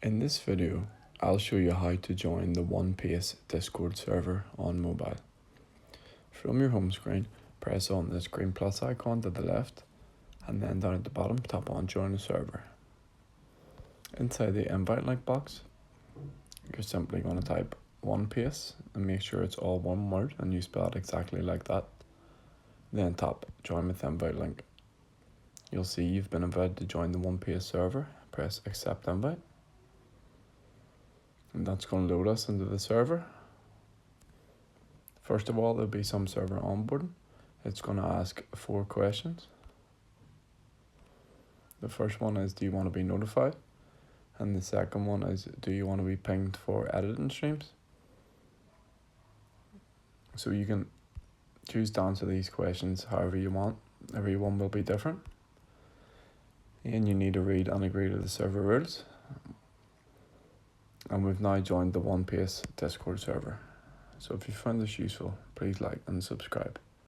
In this video, I'll show you how to join the OnePace Discord server on mobile. From your home screen, press on this green plus icon to the left, and then down at the bottom, tap on Join the Server. Inside the invite link box, you're simply going to type OnePace and make sure it's all one word and you spell it exactly like that. Then tap Join with Invite link. You'll see you've been invited to join the OnePace server. Press Accept Invite. And that's going to load us into the server. First of all, there'll be some server onboarding. It's going to ask 4 questions. The first one is, do you want to be notified? And the second one is, do you want to be pinged for editing streams? So you can choose to answer these questions however you want. Every one will be different. And you need to read and agree to the server rules. And we've now joined the OnePace Discord server. So if you found this useful, please like and subscribe.